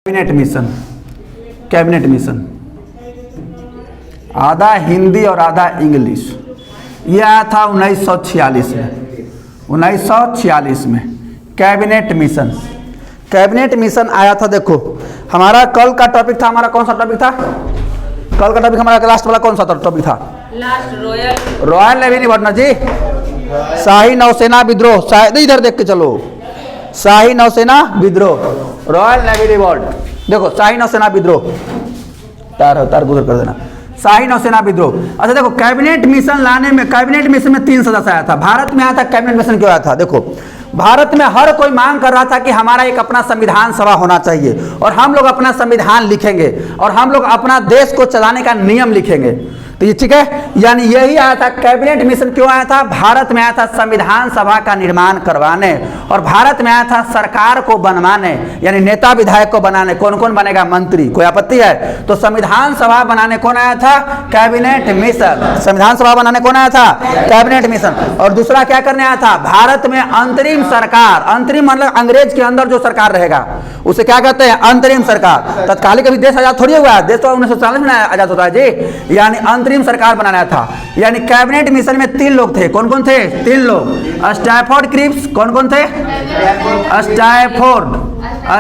Cabinet mission, cabinet mission आधा हिंदी और आधा इंग्लिश। ये आया था 1946 में, 1946 में कैबिनेट मिशन। कैबिनेट मिशन आया था। देखो हमारा कल का टॉपिक था, हमारा कौन सा टॉपिक था? कल का टॉपिक हमारा लास्ट वाला कौन सा टॉपिक था? लास्ट रॉयल नेवी नहीं बढ़ना जी, शाही नौसेना विद्रोह। शायद इधर देख के चलो, शाही नौसेना विद्रोह, रॉयल नेवी रिवॉल्ट। देखो शाही नौसेना विद्रोह, तार गुजर कर देना, शाही नौसेना विद्रोह। अच्छा देखो कैबिनेट मिशन लाने में, कैबिनेट मिशन में 3 सदस्य आया था। भारत में आया था। कैबिनेट मिशन क्यों आया था? देखो भारत में हर कोई मांग कर रहा था कि हमारा एक अपना संविधान सभा होना चाहिए और हम लोग अपना संविधान लिखेंगे और हम लोग अपना देश को चलाने का नियम लिखेंगे। तो ये ठीक है, यानी यही आया था। कैबिनेट मिशन क्यों आया था? भारत में आया था संविधान सभा का निर्माण करवाने और भारत में आया था सरकार को बनवाने, यानी नेता विधायक को बनाने। कौन कौन बनेगा? मंत्री। कोई आपत्ति है? तो संविधान सभा बनाने कौन आया था? Cabinet mission. संविधान सभा बनाने कौन आया था? Cabinet mission. और दूसरा क्या करने आया था? भारत में अंतरिम सरकार, अंतरिम मतलब अंग्रेज के अंदर जो सरकार रहेगा उसे क्या कहते हैं? अंतरिम सरकार। तत्कालिक अभी देश आजाद थोड़ी हुआ है, देश तो 1940 में आजाद होता है जी, यानी अंतरिम सरकार बनाना था। यानी कैबिनेट मिशन में 3 लोग थे। कौन कौन थे? 3 लोग। Stafford Cripps. कौन कौन थे?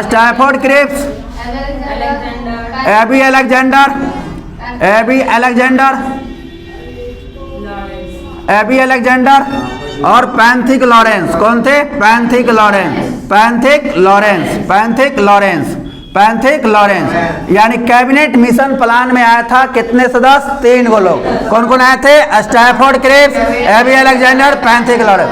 Stafford Cripps, AB Alexander, AB Alexander और पैंथिक लॉरेंस। कौन थे? Pethick Lawrence. यानी कैबिनेट मिशन प्लान में आया था कितने सदस्य? 3 गो लोग। कौन कौन आए थे? Stafford Cripps, AB Alexander, Pethick Lawrence.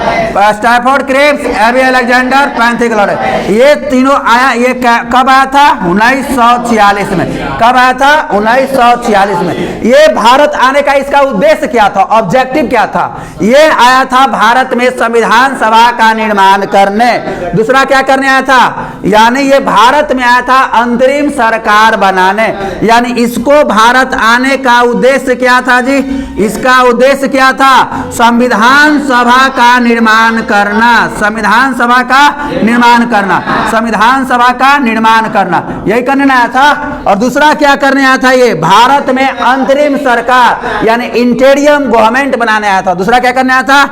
Stafford Cripps, AB Alexander, Pethick Lawrence, ये तीनों आया। ये कब आया था? 1946 में। कब आया था? 1946 में। ये भारत आने का इसका उद्देश्य क्या था? ऑब्जेक्टिव क्या था? ये आया था भारत में संविधान सभा का निर्माण करने। दूसरा क्या करने आया था? यानी ये भारत में आया था अंतरिम सरकार बनाने। यानी इसको भारत आने का उद्देश्य क्या था जी? इसका उद्देश्य क्या था? संविधान सभा का निर्माण करना, संविधान सभा का निर्माण करना, संविधान सभा का निर्माण करना, यही करने आया था। और दूसरा क्या करने आया था? ये भारत में अंतरिम सरकार यानी इंटेरियम गवर्नमेंट बनाने आया था। दूसरा क्या करने आया था?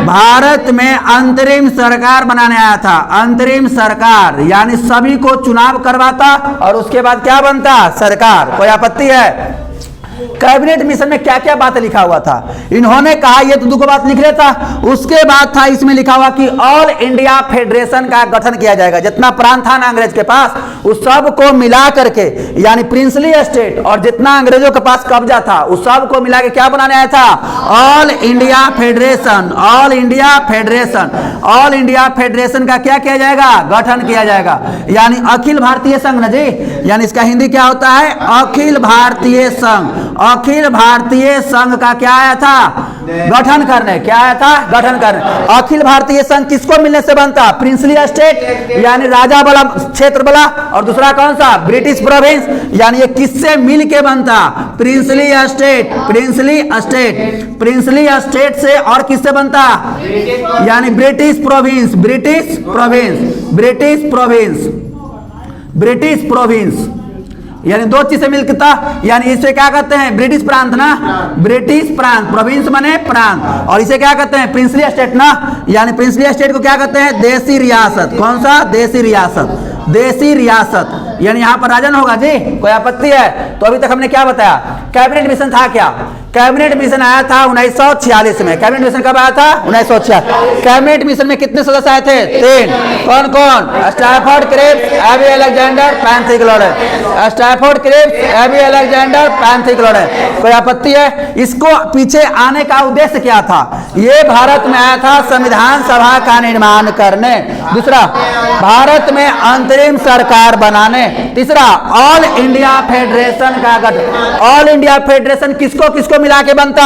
भारत में अंतरिम सरकार बनाने आया था। अंतरिम सरकार यानी सभी को चुनाव करवाता और उसके बाद क्या बनता? सरकार। कोई आपत्ति है? कैबिनेट मिशन में क्या क्या बात लिखा हुआ था? इन्होंने कहा, ये तो 2 बात लिख रहा था, उसके बाद था इसमें लिखा हुआ कि ऑल इंडिया फेडरेशन का गठन किया जाएगा। जितना प्रांत था ना अंग्रेज के पास, उस सब को मिला करके, यानी प्रिंसली स्टेट और जितना अंग्रेजों के पास कब्जा था उस सब को मिला के क्या बनाने आया था? All India federation. All India federation, all India federation का क्या किया जाएगा? गठन किया जाएगा। यानी अखिल भारतीय संघ ना जी, यानी इसका हिंदी क्या होता है? अखिल भारतीय संघ। अखिल भारतीय संघ का क्या आया था? गठन करने। क्या आया था? गठन करने। अखिल भारतीय संघ किसको मिलने से बनता? प्रिंसली स्टेट यानी राजा वाला क्षेत्र वाला, और दूसरा कौन सा? British province. यानी ये किससे मिल के बनता? Princely state, princely state, princely state से। और किससे बनता? यानी British province, British province, British province, British province, यानी 2 चीज से मिलता। यानी इसे क्या कहते हैं? ब्रिटिश प्रांत ना, ब्रिटिश प्रांत, प्रोविंस माने प्रांत। और इसे क्या कहते हैं? प्रिंसली स्टेट ना, यानी प्रिंसली स्टेट को क्या कहते हैं? देसी रियासत। कौन सा? देसी रियासत, देसी रियासत। यानी यहाँ पर राजन होगा जी। कोई आपत्ति है? तो अभी तक हमने क्या बताया? कैबिनेट मिशन था क्या? कैबिनेट मिशन आया था 1946 में। कैबिनेट मिशन कब आया था? 1946। कैबिनेट मिशन में कितने सदस्य आए थे? 3। कौन कौन? Stafford Cripps, AB Alexander, Pethick Lawrence. Stafford Cripps, AB Alexander, Pethick Lawrence. कोई आपत्ति है? इसको पीछे आने का उद्देश्य क्या था? ये भारत में आया था संविधान सभा का निर्माण करने। दूसरा भारत में अंतरिम सरकार बनाने। तीसरा ऑल इंडिया फेडरेशन का गठन। ऑल इंडिया फेडरेशन किसको किसको मिला के बनता?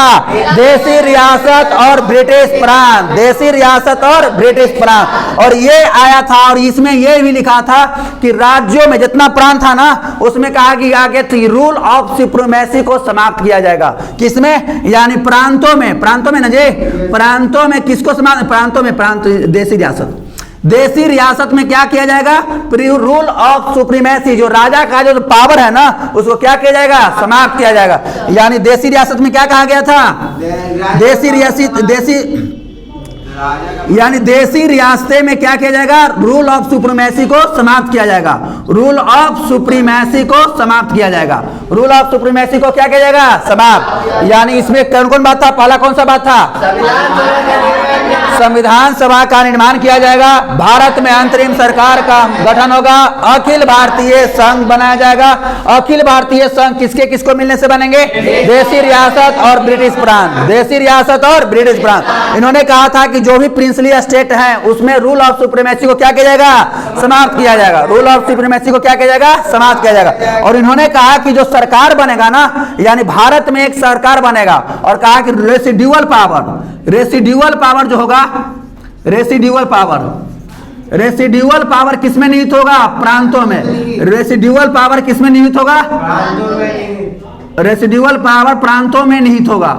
देसी रियासत और ब्रिटिश प्रांत, देसी रियासत और ब्रिटिश प्रांत। और ये आया था और इसमें ये भी लिखा था कि राज्यों में जितना प्रांत था ना उसमें कहा कि आगे थी रूल ऑफ सुप्रीमेसी को समाप्त किया जाएगा। किसमें? यानी प्रांतों में, प्रांतों में ना जी, प्रांतों में किसको समाप्त? प्रांतों में, प्रांत देसी रियासत, देसी रियासत में क्या किया जाएगा? रूल ऑफ सुप्रीमेसी, जो राजा का जो पावर है ना उसको क्या किया जाएगा? समाप्त किया जाएगा। यानी देसी रियासत में क्या कहा गया था? देसी रियासतें में क्या किया जाएगा? रूल ऑफ सुप्रीमेसी को समाप्त किया जाएगा। रूल ऑफ सुप्रीमेसी को समाप्त किया जाएगा। रूल ऑफ सुप्रीमेसी को क्या किया जाएगा? समाप्त। यानी इसमें कौन कौन बात था? पहला कौन सा बात था? संविधान सभा का निर्माण किया जाएगा। भारत में अंतरिम सरकार का गठन होगा। अखिल भारतीय संघ बनाया जाएगा। अखिल भारतीय संघ किसके किसको मिलने से बनेंगे? देसी रियासत और ब्रिटिश प्रांत। देसी रियासत और ब्रिटिश प्रांत। इन्होंने कहा था कि जो भी प्रिंसली स्टेट हैं उसमें रूल ऑफ सुप्रीमेसी को क्या किया जाएगा? समाप्त किया जाएगा। रूल ऑफ सुप्रीमेसी को क्या किया जाएगा? समाप्त किया जाएगा। और इन्होंने कहा कि जो सरकार बनेगा ना, यानी भारत में एक सरकार बनेगा, और कहा कि रेसिड्यूअल पावर जो होगा, रेसिड्यूअल पावर किसमें निहित होगा? प्रांतों में। रेसिड्यूअल पावर किसमें निहित होगा? रेसिड्यूअल पावर प्रांतों में निहित होगा।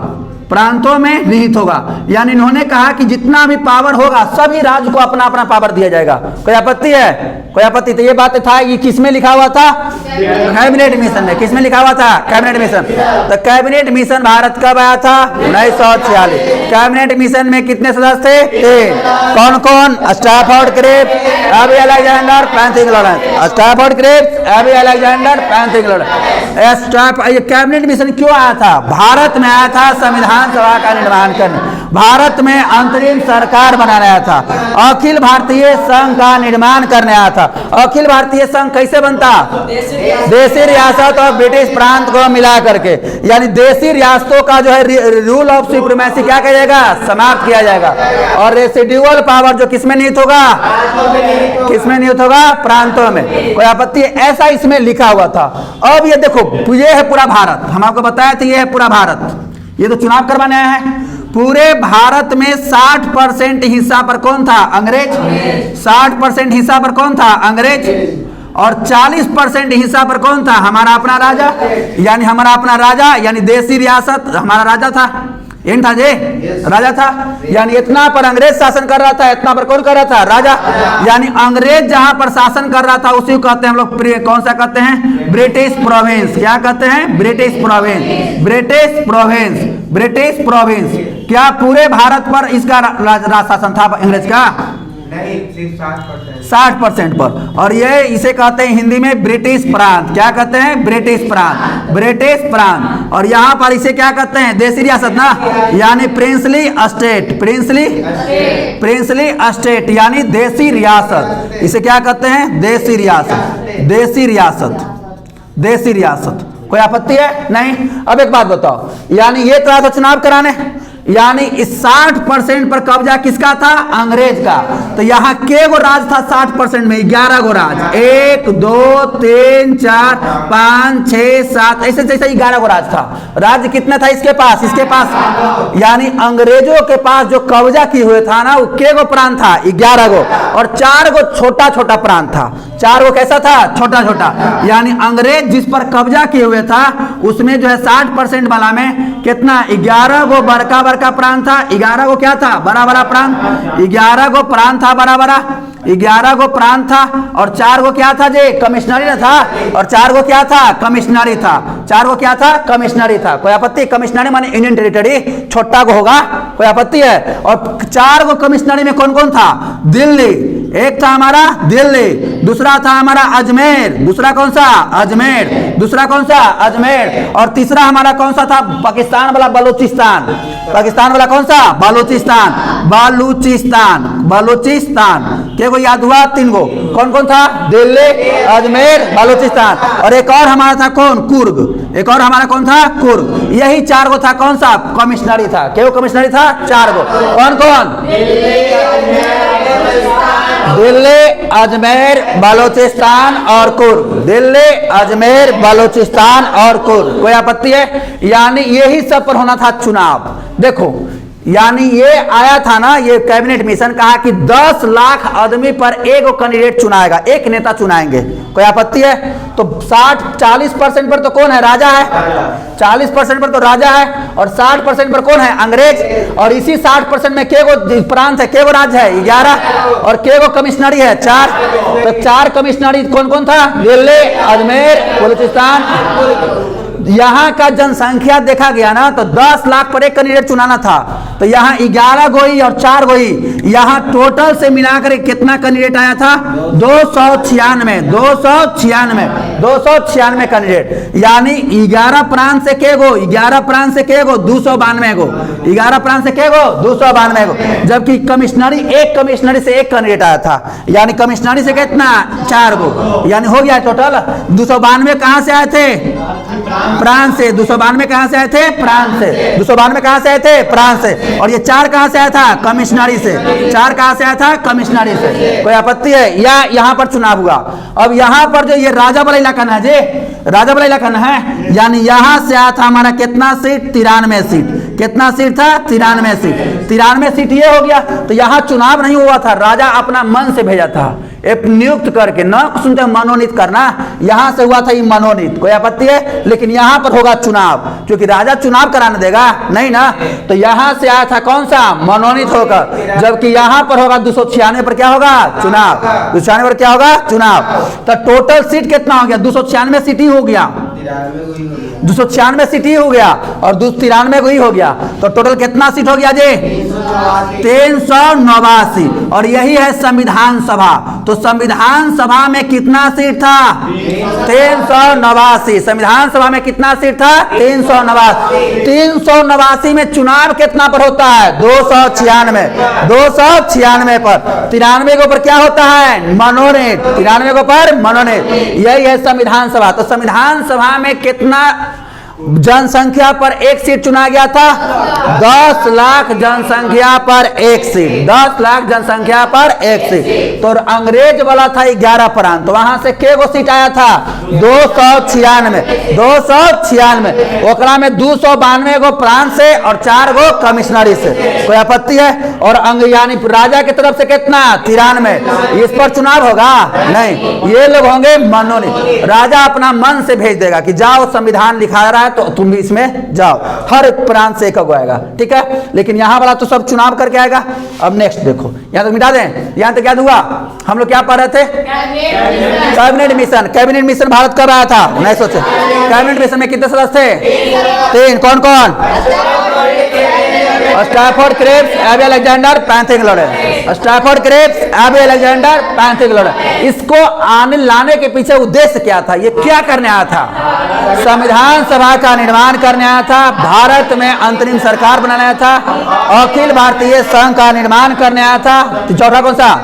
प्रांतों में निहित होगा। यानी इन्होंने कहा कि जितना भी पावर होगा सभी राज्य को अपना अपना पावर दिया जाएगा। कोई आपत्ति है? कोई आपत्ति? तो ये बात था, ये किसमें लिखा हुआ था? कैबिनेट मिशन में। किसमें लिखा हुआ था? Cabinet mission. तो कैबिनेट मिशन भारत कब आया था? 1946। कैबिनेट मिशन में कितने सदस्य थे? 3। कौन कौन? Stafford Cripps, AB Alexander, Francis Lawrence. Stafford Cripps, AB Alexander, Francis Lawrence. ये कैबिनेट मिशन क्यों आया था? भारत में आया था संविधान सभा का निर्माण करने, भारत में अंतरिम सरकार बनाने आया था, अखिल भारतीय संघ का निर्माण करने आया था। अखिल भारतीय संघ कैसे बनता? देसी रियासत और ब्रिटिश प्रांत को मिला करके। यानी देसी रियासतों का जो है रूल ऑफ सुप्रीमेसी क्या किया जाएगा? समाप्त किया जाएगा। और रेसिड्यूअल पावर जो किसमें निहित होगा? किसमें निहित होगा? प्रांतों में। कोई आपत्ति? ऐसा इसमें लिखा हुआ था। अब ये देखो, ये है पूरा भारत। हम आपको बताया था ये है पूरा भारत। ये तो चुनाव करवाने आया है। पूरे भारत में 60% हिस्सा पर कौन था? अंग्रेज। 60% हिस्सा पर कौन था? अंग्रेज। और 40% हिस्सा पर कौन था? हमारा अपना राजा। यानी हमारा अपना राजा, यानी देसी रियासत हमारा राजा था। इन था जे राजा था। यानी इतना पर अंग्रेज शासन कर रहा था, इतना पर कौन कर रहा था? राजा। यानी अंग्रेज जहां पर शासन कर रहा था उसी को कहते हैं हम लोग, कौन सा कहते हैं? British province. क्या कहते हैं? British province. British province. British province. क्या पूरे भारत पर इसका शासन था अंग्रेज का? नहीं, सिर्फ 60% पर। और ये इसे कहते हैं हिंदी में ब्रिटिश प्रांत। क्या कहते हैं? ब्रिटिश प्रांत। ब्रिटिश प्रांत। और यहाँ पर इसे क्या कहते हैं? देसी रियासत ना, यानी प्रिंसली स्टेट। प्रिंसली स्टेट यानी देसी रियासत। इसे क्या कहते हैं? देसी रियासत। देसी रियासत। देसी रियासत। कोई आपत्ति है? नहीं। अब एक बात बताओ, यानी ये तो था चुनाव कराने, यानी इस 60% पर कब्जा किसका था? अंग्रेज का। तो यहाँ के गो राज था 60% में? 11 गो राज। 1 2 3 4 5 6 7 ऐसे जैसे 11 गो राज था। राज्य कितना था इसके पास? इसके पास यानी अंग्रेजों के पास जो कब्जा किए हुए था ना, वो के गो प्रांत था? 11 गो। और 4 गो छोटा छोटा प्रांत था। 4 गो कैसा था? छोटा छोटा। यानी अंग्रेज जिस पर कब्जा किए हुए था उसमें जो है 60% वाला में कितना? 11 गो बड़का बड़का प्रांत था। 11 गो क्या था? बड़ा बड़ा प्रांत। 11 गो प्रांत था बड़ा बड़ा। 11 गो प्रांत था। और 4 गो क्या था जे? कमिश्नरी ना था। और 4 गो क्या था? कमिश्नरी था। 4 गो क्या था? कमिश्नरी था। कोई आपत्ति? कमिश्नरी माने इंडियन टेरिटरी, छोटा गो होगा। कोई आपत्ति है? और 4 गो कमिश्नरी में कौन कौन था? दिल्ली एक था हमारा, दिल्ली। दूसरा था हमारा अजमेर। दूसरा कौन सा? अजमेर। दूसरा कौन सा? अजमेर। और तीसरा हमारा कौन सा था? पाकिस्तान वाला बलूचिस्तान। पाकिस्तान वाला कौन सा? बलूचिस्तान। बलूचिस्तान। बलूचिस्तान। क्या को याद हुआ? 3 गो। कौन कौन था? दिल्ली, अजमेर, बलूचिस्तान। और एक और हमारा था कौन? कुर्ग। एक और हमारा कौन था? कुर्ग। यही 4 गो था। कौन सा? कमिश्नरी था। क्या कमिश्नरी था? 4 गो। कौन कौन? दिल्ली, अजमेर, बलूचिस्तान और कुर्ग। दिल्ली, अजमेर, बलूचिस्तान और कुर्ग। कोई आपत्ति है? यानी यही सब पर होना था चुनाव। देखो यानी ये आया था ना, ये कैबिनेट मिशन, कहा कि 10 लाख आदमी पर एक कैंडिडेट चुनाएगा, एक नेता चुनाएंगे। कोई आपत्ति है? तो 40% पर तो कौन है? राजा है। 40% पर तो राजा है और 60% पर कौन है? अंग्रेज। और इसी 60% में के गो प्रांत है, के गो राज्य है? 11। और के गो कमिश्नरी है? 4। तो 4 कमिश्नरी कौन कौन था? दिल्ली, अजमेर, बलूचिस्तान। यहाँ का जनसंख्या देखा गया ना तो 10 लाख पर एक कैंडिडेट चुनाना था, तो यहाँ 11 गोई और 4 गोई, यहाँ टोटल से मिलाकर कितना कैंडिडेट आया था? 296 कैंडिडेट। यानी 11 प्रांत से के गो? 11 प्रांत से के गो? 292 गो। 11 प्रांत से के गो? 292 गो। जबकि कमिश्नरी, एक कमिश्नरी से एक कैंडिडेट आया था, यानी कमिश्नरी से कितना? 4 गो। यानी हो गया टोटल 292। कहां से आए थे? प्रांत से। 292 कहां से आए थे? प्रांत से। 292 कहां से आए थे? प्रांत से। और ये 4 कहां से आया था? कमिश्नरी से। 4 कहां से आया था? कमिश्नरी से। कोई आपत्ति है? या यहां पर चुनाव हुआ। अब यहां पर जो ये राजा वाला इलाका है जी, राजा वाला इलाका है, यानी यहां से आया था हमारा कितना सीट? 93 सीट। कितना सीट था? 93 सीट। 93 सीट ये हो गया। तो यहां चुनाव नहीं हुआ था, राजा अपना मन से भेजा था, एक नियुक्त करके, न सुनते मनोनीत करना, यहां से हुआ था ये मनोनीत। कोई आपत्ति है? लेकिन यहां पर होगा चुनाव, क्योंकि राजा चुनाव कराने देगा नहीं ना, तो यहां से आया था कौन सा? मनोनीत होकर। जबकि यहां पर होगा 296 पर क्या होगा? चुनाव। 296 पर क्या होगा? चुनाव। तो टोटल सीट कितना हो गया? 296 सीट ही हो गया। 296 सीट ही हो गया और 293 ही हो गया। तो टोटल कितना सीट हो गया जी? 389। और यही है संविधान सभा। तो संविधान सभा में कितना सीट था? 389। संविधान सभा में कितना सीट था? 389। 389 में चुनाव कितना पर होता है? 296। 296 पर 93 के ऊपर क्या होता है? मनोनीत। 93 के ऊपर मनोनीत। यही है संविधान सभा। तो संविधान सभा में कितना जनसंख्या पर एक सीट चुना गया था? 10 लाख जनसंख्या पर एक सीट। 10 लाख जनसंख्या पर एक सीट। तो अंग्रेज वाला था 11 प्रांत, तो वहां से के गो सीट आया था? 296। 296। ओकरा में 292 गो प्रांत से और 4 गो कमिश्नरी से। कोई आपत्ति है? और यानी राजा की तरफ से कितना? 93। इस पर चुनाव होगा नहीं, ये लोग होंगे मनोनीत। राजा अपना मन से भेज देगा कि जाओ, संविधान लिखा रहा है तो तुम भी इसमें जाओ। हर प्रांत से एक आएगा, ठीक है। लेकिन यहां वाला तो सब चुनाव करके आएगा। अब नेक्स्ट देखो, यहां तक मिटा दें। यहां तक क्या हुआ? हम लोग क्या पढ़ रहे थे? Cabinet mission. Cabinet mission Bharat कब आया था? 1900 से। कैबिनेट मिशन में कितने सदस्य थे? 3। कौन कौन? Stafford Cripps, AB Alexander, Pethick Lawrence. Stafford Cripps, AB Alexander, Pethick Lawrence. इसको आने लाने के पीछे उद्देश्य क्या था? ये क्या करने आया था? संविधान सभा का निर्माण करने आया था, भारत में अंतरिम सरकार बनाने आया था, अखिल भारतीय संघ का निर्माण करने आया था। चौथा कौन सा?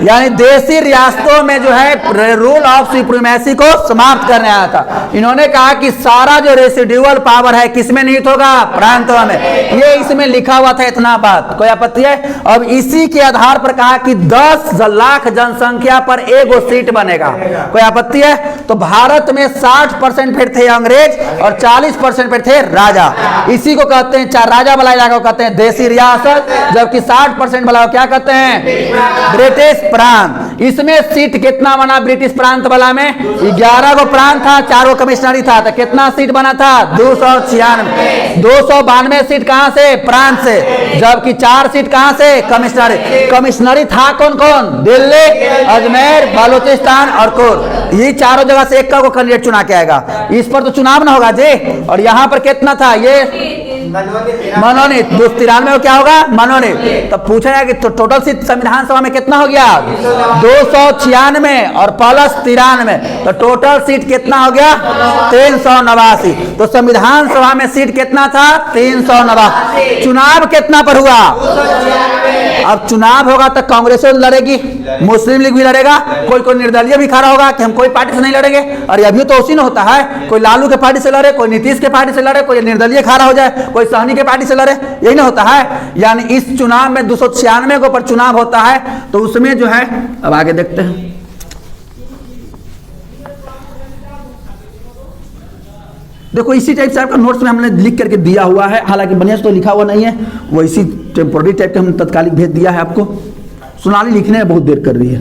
यानी देशी रियासतों में जो है रूल ऑफ सुप्रीमेसी को समाप्त करने आया था। इन्होंने कहा कि सारा जो रेसिडुअल पावर है किसमें निहित होगा? प्रांतों में। ये इसमें लिखा हुआ था इतना बात। कोई आपत्ति है? अब इसी के आधार पर कहा कि 10 लाख जनसंख्या पर एक सीट बनेगा। कोई आपत्ति है? तो भारत में 60% फिर थे अंग्रेज और 40% फिर थे राजा। इसी को कहते हैं, चार राजा वाला इलाका को कहते हैं देशी रियासत, जबकि 60% वाला क्या कहते हैं? ब्रिटिश प्रांत। इसमें सीट कितना बना ब्रिटिश प्रांत वाला में? 11 गो प्रांत था, 4 गो कमिश्नरी था, तो कितना सीट बना था? 296। 292 सीट कहां से? प्रांत से। जबकि 4 सीट कहां से? कमिश्नरी। कमिश्नरी था कौन कौन? दिल्ली, अजमेर, बलूचिस्तान और कोर। ये चारों जगह से एक का को कैंडिडेट चुना के आएगा। इस पर तो चुनाव ना होगा जी। और यहाँ पर कितना था? ये मनोनीत। 293 क्या होगा? मनोनीत। तब पूछा जाए कि तो टोटल सीट संविधान सभा में कितना हो गया? 296 और प्लस 93, तो टोटल सीट कितना हो गया? 389। तो संविधान सभा में सीट कितना था? 389। चुनाव कितना पर हुआ? अब चुनाव होगा तो कांग्रेस लड़ेगी, मुस्लिम लीग भी लड़ेगा, कोई कोई निर्दलीय भी खड़ा होगा कि हम कोई पार्टी से नहीं लड़ेंगे। और अभी तो उसी ने होता है, कोई लालू के पार्टी से लड़े, कोई नीतीश के पार्टी से लड़े, कोई निर्दलीय खड़ा हो जाए, कोई सहनी के पार्टी से लड़े, यही ना होता है। यानी इस चुनाव में 296 के ऊपर चुनाव होता है, तो उसमें जो है, अब आगे देखते हैं। देखो इसी टाइप से आपका नोट्स में हमने लिख करके दिया हुआ है, हालांकि बढ़िया से तो लिखा हुआ नहीं है, वो इसी टेम्पोररी टाइप के हम तत्कालिक भेज दिया है आपको। सोनाली लिखने में बहुत देर कर रही है,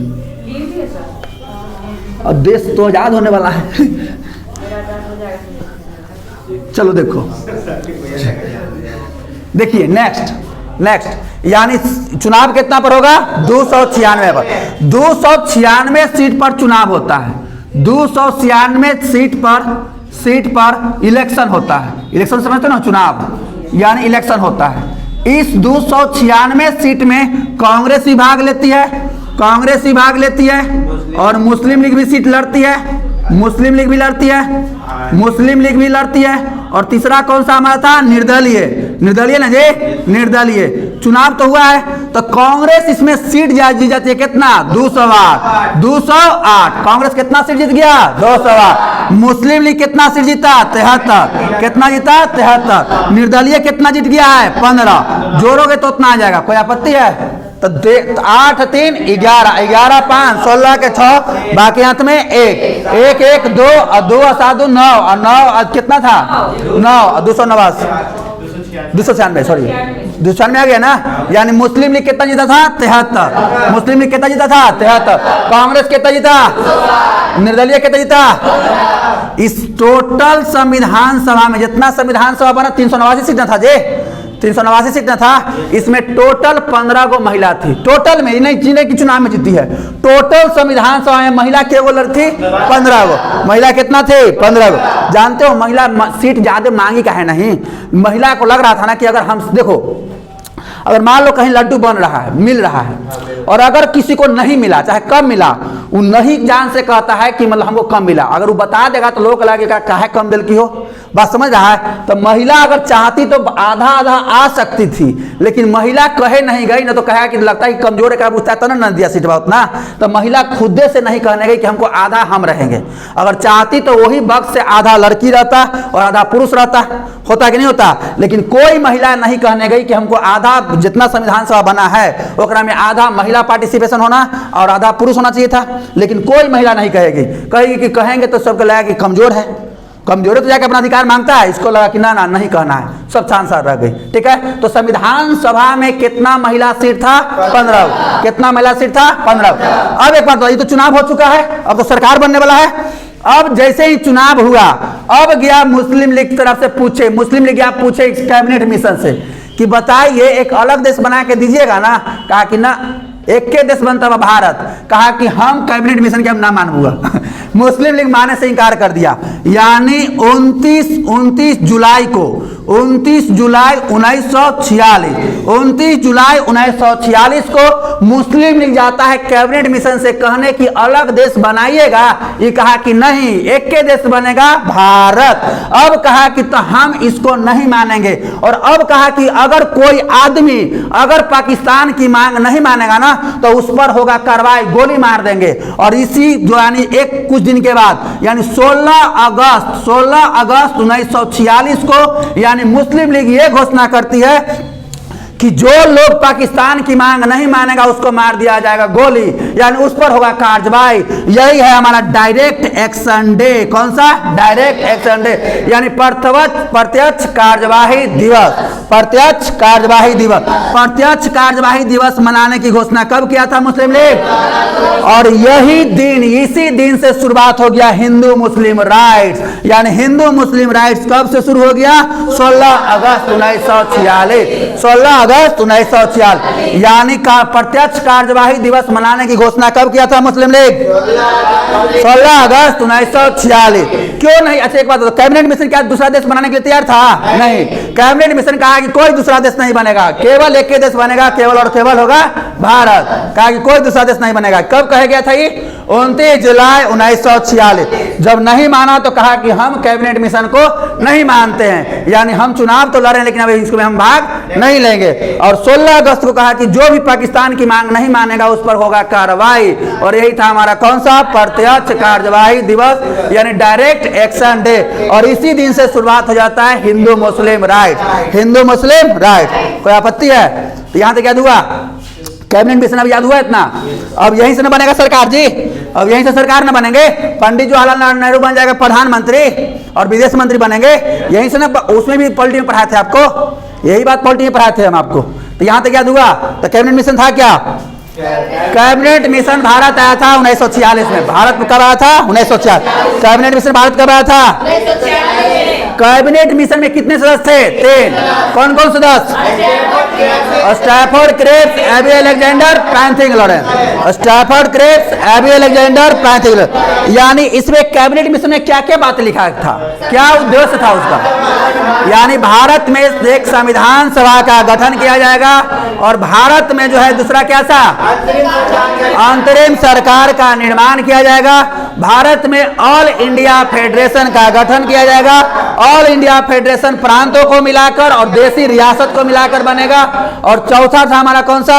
अब देश तो आजाद होने वाला है। चलो देखो, देखिए नेक्स्ट यानी चुनाव कितना पर होगा, 296 पर। 296 सीट पर चुनाव होता है, 296 सीट पर इलेक्शन होता है। इलेक्शन समझते हो ना, चुनाव यानी इलेक्शन होता है। इस 296 सीट में कांग्रेस भी भाग लेती है, और मुस्लिम लीग भी सीट लड़ती है, मुस्लिम लीग भी लड़ती है, और तीसरा कौन सा हमारा था, निर्दलीय ना जी, निर्दलीय। चुनाव तो हुआ है, तो कांग्रेस इसमें सीट जीत जाती है कितना, 208। कांग्रेस कितना सीट जीत गया, 208। मुस्लिम लीग कितना सीट जीता, 73। कितना जीता, 73। निर्दलीय कितना जीत गया है, 15। जोड़ोगे तो उतना आ जाएगा, कोई आपत्ति है? तो 8 3 11, 11 5 16 के 6, बाकी अंत में 1 1 1 2 और 2 7 2 9 और 9 कितना था, 9 और 296 सॉरी 296 आ गया ना। यानी मुस्लिम लीग कितना जीता था, 73। मुस्लिम लीग कितना जीता था, 73। कांग्रेस कितना जीता, निर्दलीय कितना जीता। इस टोटल संविधान सभा में जितना संविधान सभा बना 389 सीट था जी, 389 सीट था, इसमें टोटल 15 गो महिला थी। टोटल में नहीं जिन्हें की चुनाव में जीती है, टोटल संविधान सभा में महिला के गो थी, 15 गो महिला। कितना थे, 15 गो। जानते हो महिला सीट ज्यादा मांगी का है नहीं, महिला को लग रहा था ना कि अगर हम देखो, अगर मान लो कहीं लड्डू बन रहा है, मिल रहा है, और अगर किसी को नहीं मिला, चाहे कम मिला, वो नहीं जान से कहता है कि मतलब हमको कम मिला, अगर वो बता देगा तो लोग लगेगा काहे कम दिल की हो, बात समझ रहा है। तो महिला अगर चाहती तो आधा आ सकती थी, लेकिन महिला कहे नहीं गई ना, तो कहा कि लगता है कि कमजोर है, पूछता है तो ना दिया सीट उतना, तो महिला खुद से नहीं कहने गई कि हमको आधा हम रहेंगे। अगर चाहती तो वही वक्त से आधा लड़की रहता और आधा पुरुष रहता, होता कि नहीं होता। लेकिन कोई महिला नहीं कहने गई कि हमको आधा, जितना संविधान सभा बना है ओकरा में आधा महिला पार्टिसिपेशन होना और आधा पुरुष होना चाहिए था, लेकिन कोई महिला नहीं कहेगी कि कहेंगे तो सबको लगा कि कमजोर है, कमजोर है तो जाके अपना अधिकार मांगता है, इसको लगा कि ना नहीं कहना है, सब सांसद रह गई। ठीक है, तो संविधान सभा में कितना महिला सीट था, 15। कितना महिला सीट था, 15। अब एक बात, ये तो चुनाव हो चुका है, अब तो सरकार बनने वाला है। अब जैसे ही चुनाव हुआ, अब गया मुस्लिम लीग तरफ से पूछे, मुस्लिम लीग आप पूछे कैबिनेट मिशन से कि बताइए एक अलग देश बना के दीजिएगा ना, कहा कि ना एक के देश बनता हुआ भारत, कहा कि हम कैबिनेट मिशन के हम ना मानूंगा। मुस्लिम लीग मानने से इनकार कर दिया। यानी 29 जुलाई को 29 जुलाई 1946 को मुस्लिम लीग जाता है कैबिनेट मिशन से कहने की अलग देश बनाइएगा, ये कहा कि नहीं, एक के देश बनेगा भारत। अब कहा कि तो हम इसको नहीं मानेंगे, और अब कहा कि अगर कोई आदमी अगर पाकिस्तान की मांग नहीं मानेगा ना तो उस पर होगा कार्रवाई, गोली मार देंगे। और इसी जो यानी कुछ दिन के बाद यानी 16 अगस्त 1946 को यानी मुस्लिम लीग ये घोषणा करती है कि जो लोग पाकिस्तान की मांग नहीं मानेगा उसको मार दिया जाएगा गोली, यानी उस पर होगा कार्रवाई। यही है हमारा डायरेक्ट एक्शन डे। कौन सा, डायरेक्ट एक्शन डे, यानी प्रत्यक्ष कार्यवाही दिवस। प्रत्यक्ष कार्यवाही दिवस, प्रत्यक्ष कार्यवाही दिवस मनाने की घोषणा कब किया था मुस्लिम लीग, और यही दिन, इसी दिन से शुरुआत हो गया हिंदू मुस्लिम राइट्स। यानी हिंदू मुस्लिम राइट्स कब से शुरू हो गया, 16 अगस्त 1946। 16 अगस्त 1946 यानी प्रत्यक्ष कार्यवाही दिवस मनाने की घोषणा कब किया था मुस्लिम लीग, 16 अगस्त 1946। क्यों नहीं, अच्छा एक बात, कैबिनेट मिशन क्या दूसरा देश बनाने के लिए तैयार था, नहीं। कैबिनेट मिशन कहा कि कोई दूसरा देश नहीं बनेगा, केवल एक ही देश बनेगा, केवल और केवल होगा भारत। कहा कि कोई दूसरा देश नहीं बनेगा। कब कहा गया था ये, 29 जुलाई 1946। जब नहीं माना तो कहा कि हम कैबिनेट मिशन को नहीं मानते हैं, यानी हम चुनाव तो लड़े लेकिन अभी इसमें हम भाग नहीं लेंगे। और 16 अगस्त को कहा कि जो भी पाकिस्तान की मांग नहीं मानेगा उस पर होगा कार्रवाई। और यही था हमारा कौन सा, प्रत्यक्ष कार्यवाही दिवस, यानी डायरेक्ट एक्शन डे। और इसी दिन से शुरुआत हो जाता है हिंदू मुस्लिम राइट। हिंदू मुस्लिम राइट, कोई आपत्ति है? तो यहां से क्या हुआ, कैबिनेट मिशन अब याद हुआ इतना। अब यहीं से न बनेगा सरकार जी, अब यहीं से सरकार न बनेंगे, पंडित जवाहरलाल नेहरू बन जाएगा प्रधानमंत्री और विदेश मंत्री बनेंगे यहीं से न। उसमें भी पॉलिटी में पढ़ाए थे आपको, यही बात पॉलिटी में पढ़ाए थे हम आपको। तो यहाँ तक याद हुआ। तो कैबिनेट मिशन था क्या? कैबिनेट मिशन भारत आया था 1946 में। भारत में कब आया था? 1946। कैबिनेट मिशन भारत कब आया था? कैबिनेट मिशन में कितने सदस्य थे? 3। कौन कौन सदस्य? Stafford Cripps, AB Alexander, Franklin Lawrence. Stafford Cripps, AB Alexander, Franklin Lawrence. यानी इसमें कैबिनेट मिशन में क्या क्या बातें लिखा था, क्या उद्देश्य था उसका? यानी भारत में एक संविधान सभा का गठन किया जाएगा और भारत में जो है दूसरा क्या था? अंतरिम सरकार का निर्माण किया जाएगा। भारत में ऑल इंडिया फेडरेशन का गठन किया जाएगा। ऑल इंडिया फेडरेशन प्रांतों को मिलाकर और देशी रियासत को मिलाकर बनेगा। और चौथा था हमारा कौन सा?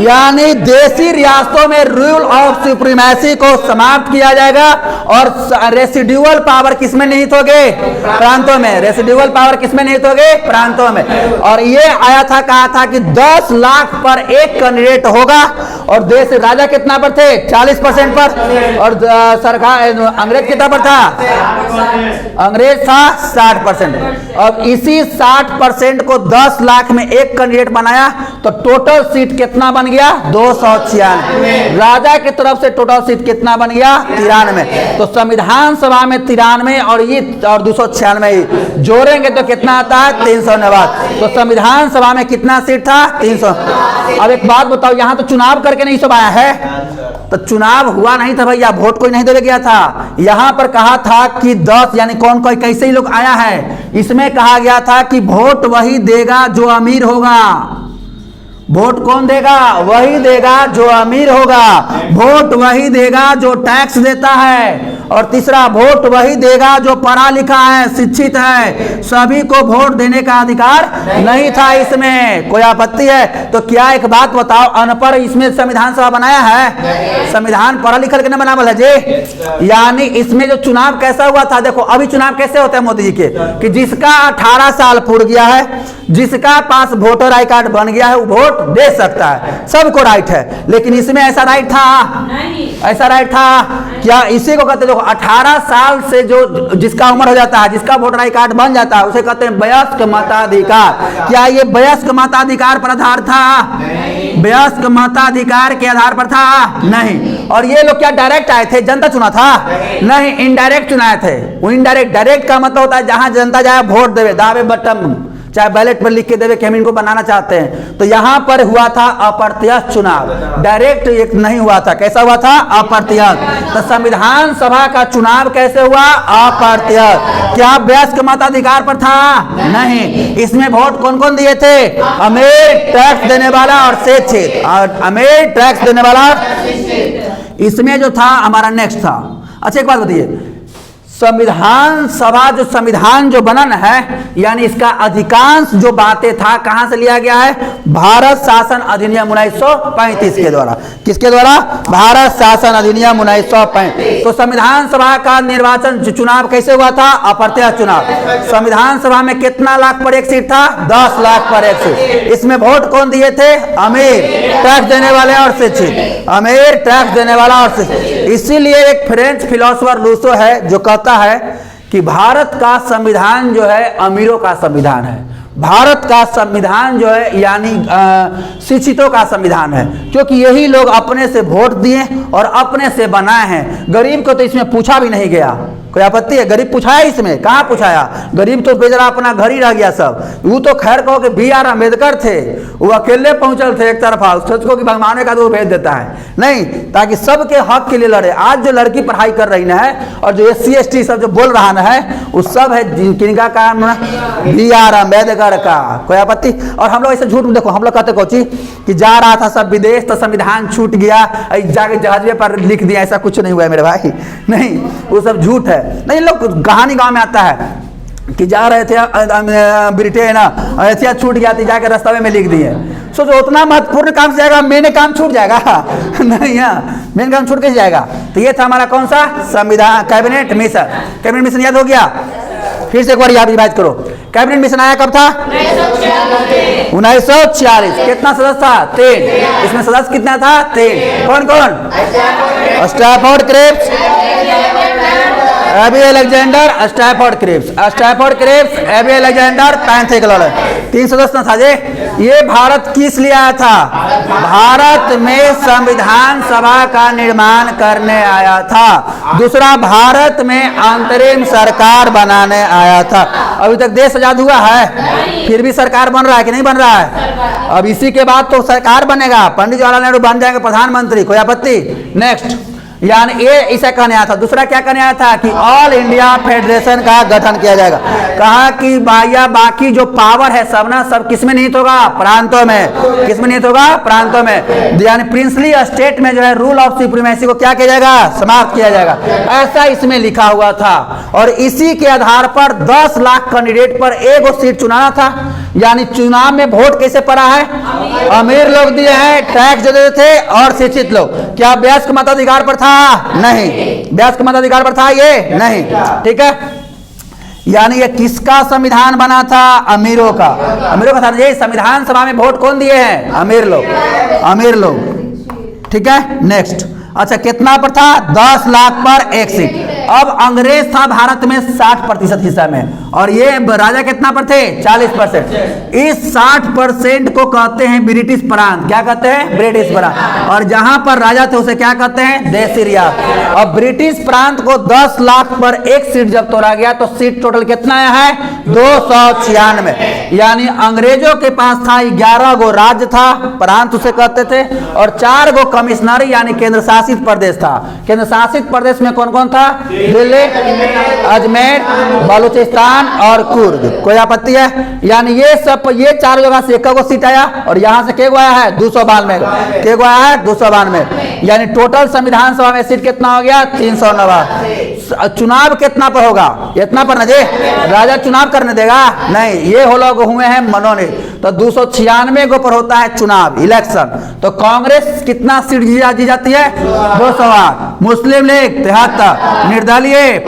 यानी देशी रियासतों में रूल ऑफ सुप्रीमेसी को समाप्त किया जाएगा और रेसिडुअल पावर किसमें निहित होगे? प्रांतों में। रेसिडुअल पावर किसमें निहित होगे? प्रांतों में। और ये आया था, कहा था कि 10 लाख पर एक कैंडिडेट होगा और देश राजा कितना पर थे? 40% पर। और सरकार अंग्रेज कितना पर था? अंग्रेज था 60%। अब इसी 60% को 10 लाख में एक कैंडिडेट बनाया तो टोटल सीट कितना बन गया? 296। राजा की तरफ से टोटल सीट कितना बन गया? 93। तो संविधान सभा में 93 और ये और 296 जोड़ेंगे तो कितना आता है? 389। तो संविधान सभा में कितना सीट था? 300। अब एक बात बताओ, यहां तो चुनाव करके नहीं सब आया है, तो चुनाव हुआ नहीं था भैया, वोट कोई नहीं देने गया था। यहां पर कहा था कि 10 यानी कौन कोई कैसे ही लोग आया है, इसमें कहा गया था कि वोट वही देगा जो अमीर होगा। वोट कौन देगा? वही देगा जो अमीर होगा। वोट वही देगा जो टैक्स देता है। और तीसरा, वोट वही देगा जो पढ़ा लिखा है, शिक्षित है। सभी को वोट देने का अधिकार नहीं था इसमें। कोई आपत्ति है? तो क्या एक बात बताओ, अनपढ़ इसमें संविधान सभा बनाया है? संविधान पढ़ा लिखा के न बनावल है जी। यानी इसमें जो चुनाव कैसा हुआ था, देखो अभी चुनाव कैसे होते हैं मोदी जी के, कि जिसका 18 साल पूर्ण गया है, जिसका पास वोटर आई कार्ड बन गया है, वो वोट दे सकता है, सबको राइट है। लेकिन इसमें ऐसा राइट था? ऐसा राइट था क्या? इसी को कहते, देखो 18 साल से जो जिसका उम्र हो जाता है, जिसका वोटर आई कार्ड बन जाता है, उसे कहते हैं वयस्क मताधिकार। क्या ये वयस्क मताधिकार पर आधार था? वयस्क मताधिकार के आधार पर था? नहीं। और ये लोग क्या डायरेक्ट आए थे? जनता चुना था? नहीं, इनडायरेक्ट चुनाए थे। वो इनडायरेक्ट, डायरेक्ट का मतलब होता है जहां जनता जाए वोट देवे, दावे बटन चाहे बैलेट पर लिख के देवे कि हम इनको बनाना चाहते हैं। तो यहां पर हुआ था अप्रत्यक्ष चुनाव, डायरेक्ट एक नहीं हुआ था। कैसा हुआ था? अप्रत्यक्ष। तो संविधान सभा का चुनाव कैसे हुआ? अप्रत्यक्ष। क्या वयस्क मताधिकार पर था? नहीं। इसमें वोट कौन कौन दिए थे? अमीर, टैक्स देने वाला और शिक्षित। अमीर, टैक्स देने वाला। इसमें जो था हमारा नेक्स्ट था। अच्छा एक बात बताइए, संविधान सभा जो संविधान जो बनन है, यानी इसका अधिकांश जो बातें था कहां से लिया गया है? भारत शासन अधिनियम 1935 के द्वारा। किसके द्वारा? भारत शासन अधिनियम 1935। तो संविधान सभा का निर्वाचन चुनाव कैसे हुआ था? अप्रत्यक्ष चुनाव। संविधान सभा में कितना लाख पर एक सीट था? 10 लाख पर एक सीट। इसमें वोट कौन दिए थे? अमीर, टैक्स देने वाले और शिक्षित। अमीर, टैक्स देने वाला और शिक्षित। इसीलिए एक फ्रेंच फिलोसोफर रूसो है जो कहता है कि भारत का संविधान जो है अमीरों का संविधान है। भारत का संविधान जो है यानी शिक्षितों का संविधान है, क्योंकि यही लोग अपने से वोट दिए और अपने से बनाए हैं। गरीब को तो इसमें पूछा भी नहीं गया। कोई आपत्ति है? गरीब पूछाया इसमें? कहाँ पूछाया? गरीब तो बेचारा अपना घर ही रह गया सब। वो तो खैर कहो कि BR अम्बेडकर थे, वो अकेले पहुंचल थे एक तरफा। सोचो कि भगवान का तो भेज देता है नहीं, ताकि सबके हक के लिए लड़े। आज जो लड़की पढ़ाई कर रही है और जो SC ST सब जो बोल रहा है, वो सब है किनका काम? BR अम्बेडकर का। कोई आपत्ति? और हम लोग ऐसे झूठ, देखो हम लोग कहते कोची कि जा रहा था सब विदेश तो संविधान छूट गया, जाके जहाजे पर लिख दिया। ऐसा कुछ नहीं हुआ है मेरे भाई, नहीं, वो सब झूठ है। नहीं, लोग कहानी गांव में आता है कि जा रहे थे ब्रिटेन, ऐतिहासिक छूट गया थी, जाके रास्ते में लिख दिए। सोचो उतना महत्वपूर्ण काम से जाएगा, मेन काम छूट जाएगा? नहीं, मेन काम छूट कैसे जाएगा? तो ये था हमारा कौन सा? संविधान कैबिनेट मिशन। कैबिनेट मिशन याद हो गया? फिर से एक बार याद रिवाइज करो। कैबिनेट मिशन आया कब था? 1946। कितना सदस्य था? 3। इसमें सदस्य कितना था? 3। कौन कौन? Stafford Cripps, AB Alexander, Stafford Cripps, AB Alexander, पैंथेक्लर। 3 सदस्य न था ये भारत किस लिए आया था? भारत में संविधान सभा का निर्माण करने आया था। दूसरा, भारत में अंतरिम सरकार बनाने आया था। अभी तक देश आजाद हुआ है? फिर भी सरकार बन रहा है कि नहीं बन रहा है? अब इसी के बाद तो सरकार बनेगा, पंडित जवाहरलाल नेहरू बन जाएंगे प्रधानमंत्री, कोई आपत्ति? नेक्स्ट, यानी ये इसे कहने आया था। दूसरा क्या कहने आया था? कि ऑल इंडिया फेडरेशन का गठन किया जाएगा। कहा कि बाकी जो पावर है सब ना सब किसमें निहित होगा? प्रांतों में। किसमें निहित होगा? प्रांतों में। यानी प्रिंसली स्टेट में जो है रूल ऑफ सुप्रीमेसी को क्या किया जाएगा? समाप्त किया जाएगा। ऐसा इसमें लिखा हुआ था और इसी के आधार पर 10 लाख कैंडिडेट पर एक सीट चुनाना था। यानी चुनाव में वोट कैसे पड़ा है? अमीर लोग दिए हैं, टैक्स देते थे, और शिक्षित लोग। क्या वयस्क मताधिकार पर था? नहीं। वयस्क मताधिकार पर था ये? नहीं। ठीक है, यानी ये किसका संविधान बना था? अमीरों का। अमीरों का था। ये संविधान सभा में वोट कौन दिए हैं? अमीर लोग। अमीर लोग। ठीक है, नेक्स्ट। अच्छा, कितना पर था? 10 लाख पर एक सीट। अब अंग्रेज था भारत में 60% हिस्सा में, और ये राजा कितना पर थे? 40%। इस 60% को कहते हैं ब्रिटिश प्रांत। क्या कहते हैं? ब्रिटिश प्रांत। और जहां पर राजा थे उसे क्या कहते हैं? देशी रियासत। अब ब्रिटिश प्रांत को 10 लाख पर एक सीट जब तोड़ा गया तो सीट टोटल कितना आया है? 296। यानी अंग्रेजों के पास था 11 गो राज्य था, प्रांत उसे कहते थे, और 4 गो कमिश्नरी यानी केंद्र शासित प्रदेश था। केंद्र शासित प्रदेश में कौन कौन था? दिल्ली, अजमेर, बलूचिस्तान और कुर्ग। कोई आपत्ति है? यानी ये 4 जगह से 1 गो सीट आया, और यहां से क्या आया है? 292। क्या आया है? 292। यानी टोटल संविधान सभा में सीट कितना हो गया? 309। चुनाव कितना पर होगा? इतना पर न जे राजा चुनाव करने देगा? नहीं, ये हो लोग हुए हैं मनोनीत। तो 296 गो पर होता है चुनाव, इलेक्शन। तो कांग्रेस कितना सीट जी जाती है? 208। मुस्लिम लीग 73, निर्दलीय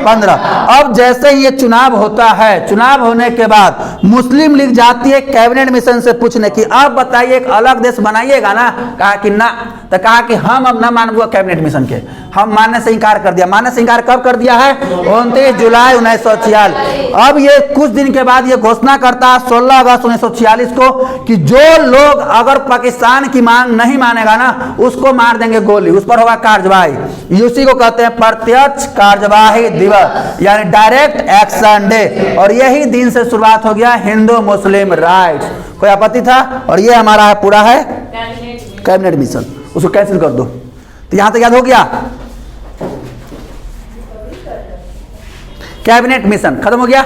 15। अब जैसे ही ये चुनाव होता है, चुनाव होने के बाद मुस्लिम लीग जाती है कैबिनेट मिशन से पूछने की अब बताइए एक अलग देश बनाइएगा ना? कहा कि ना। तो कहा कि हम अब ना मानूंगा कैबिनेट मिशन के, हम मानने से इंकार कर दिया। मानने से इंकार कब कर दिया है? 29 जुलाई 1946। अब ये कुछ दिन के बाद ये घोषणा करता है 16 अगस्त 1946 को कि जो लोग अगर पाकिस्तान की मांग नहीं मानेगा ना उसको मार देंगे गोली, उस पर होगा कार्यवाही। उसी को कहते हैं प्रत्यक्ष कार्यवाही दिवस, यानी डायरेक्ट एक्शन डे। और यही दिन से शुरुआत हो गया हिंदू मुस्लिम राइट्स। कोई आपत्ति था? और ये हमारा पूरा है कैबिनेट मिशन। उसको कैंसिल कर दो। तो यहां तक याद हो गया? कैबिनेट मिशन खत्म हो गया।